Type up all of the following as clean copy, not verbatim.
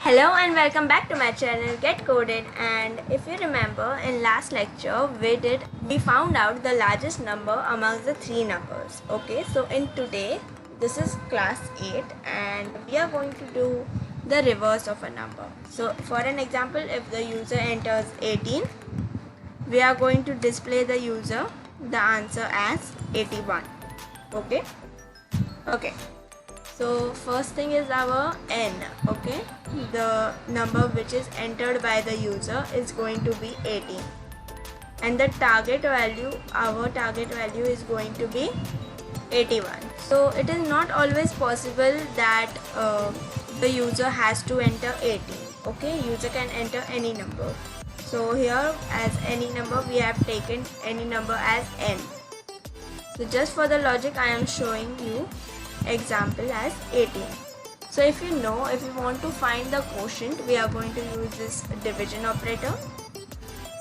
Hello and welcome back to my channel Get Coded. And if you remember, in last lecture we found out the largest number amongst the three numbers. Okay, so in today this is class 8 and we are going to do the reverse of a number. So for an example, if the user enters 18, we are going to display the user the answer as 81. Okay, so first thing is our n. Okay, the number which is entered by the user is going to be 18, and the target value, our target value is going to be 81. So it is not always possible that the user has to enter 18. Okay, user can enter any number. So here, as any number, we have taken any number as n. So just for the logic, I am showing you example as 18. So if you want to find the quotient, we are going to use this division operator,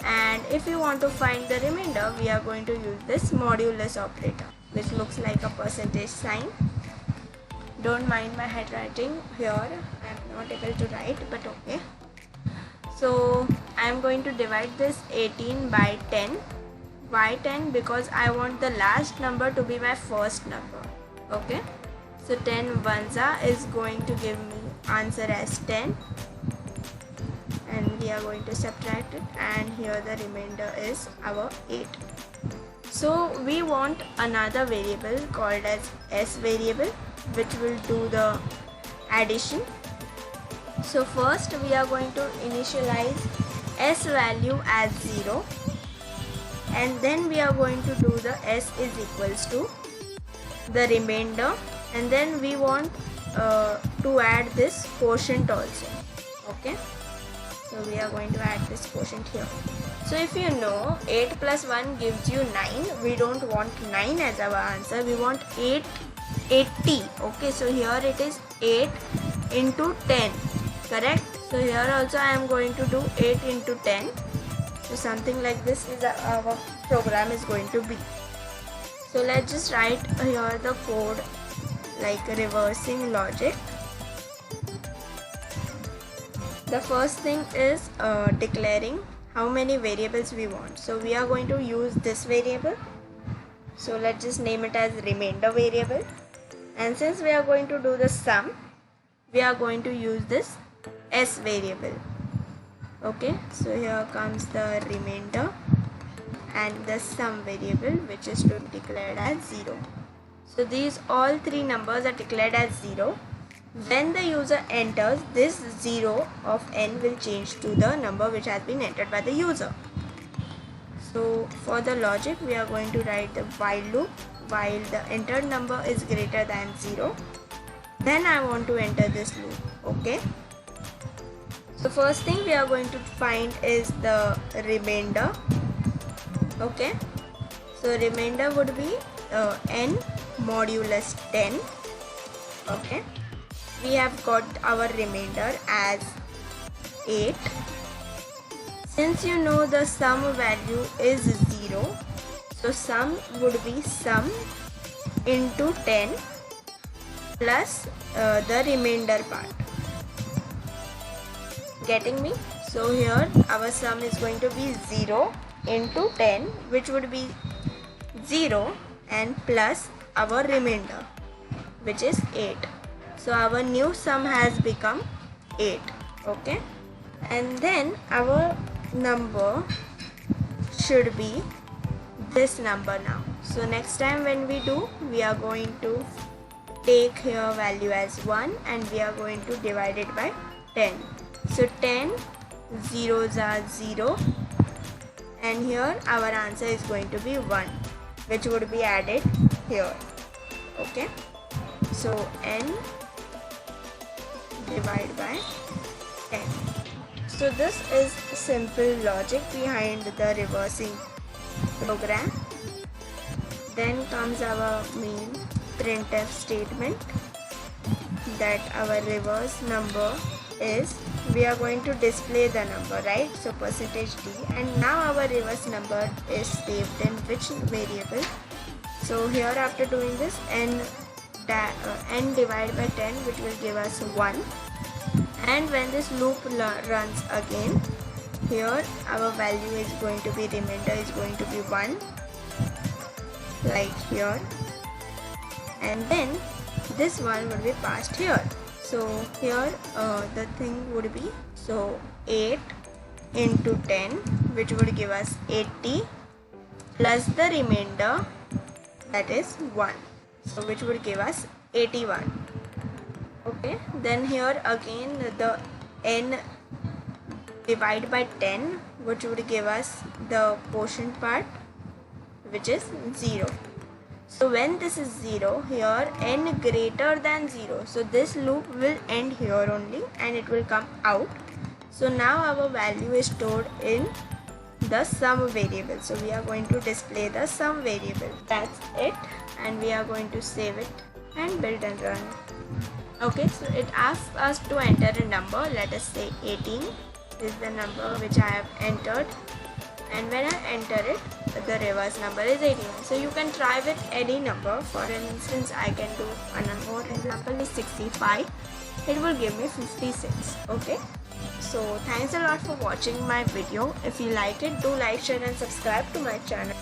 and if you want to find the remainder, we are going to use this modulus operator, which looks like a percentage sign. Don't mind my handwriting here, I am not able to write, but okay. So I am going to divide this 18 by 10. Why 10? Because I want the last number to be my first number. Okay, so 10 ones is going to give me answer as 10, and we are going to subtract it, and here the remainder is our 8. So we want another variable called as s variable, which will do the addition. So first we are going to initialize s value as 0, and then we are going to do the s is equals to the remainder, and then we want to add this quotient also. Okay, so we are going to add this quotient here. So if you know 8 plus 1 gives you 9, we don't want 9 as our answer, we want 80. Okay, so here it is 8 into 10, correct? So here also I am going to do 8 into 10. So something like this is our program is going to be. So let's just write here the code like reversing logic. The first thing is declaring how many variables we want. So we are going to use this variable. So let's just name it as remainder variable. And since we are going to do the sum, we are going to use this s variable. Okay, so here comes the remainder and the sum variable, which is to be declared as 0. So these all three numbers are declared as 0. When the user enters, this 0 of n will change to the number which has been entered by the user. So for the logic, we are going to write the while loop. While the entered number is greater than 0, then I want to enter this loop. Okay, so first thing we are going to find is the remainder. Okay, so remainder would be n modulus 10. Okay, we have got our remainder as 8. Since you know the sum value is 0, so sum would be sum into 10 plus the remainder part. Getting me? So here our sum is going to be 0 into 10, which would be 0, and plus our remainder, which is 8. So our new sum has become 8. Okay, and then our number should be this number now. So next time when we do, we are going to take here value as 1 and we are going to divide it by 10. So 10 zeros are 0, and here our answer is going to be 1, which would be added here. Okay, so n divided by 10. So this is simple logic behind the reversing program. Then comes our main printf statement, that our reverse number is, we are going to display the number, right? So percentage d, and now our reverse number is saved in which variable. So here after doing this, n divided by 10, which will give us 1, And when this loop runs again, here our value is going to be, remainder is going to be 1, like here, and then this one will be passed here. So here the thing would be, so 8 into 10, which would give us 80, plus the remainder, that is 1, so which would give us 81. Okay, then here again the n divide by 10, which would give us the quotient part, which is 0. So when this is 0, here n greater than 0, so this loop will end here only and it will come out. So now our value is stored in the sum variable. So we are going to display the sum variable. That's it, and we are going to save it and build and run. Okay, so it asks us to enter a number. Let us say 18 is the number which I have entered, and when I enter it, the reverse number is 81. So you can try with any number. For instance, I can do another example is 65. It will give me 56. Okay, so thanks a lot for watching my video. If you like it, do like, share and subscribe to my channel.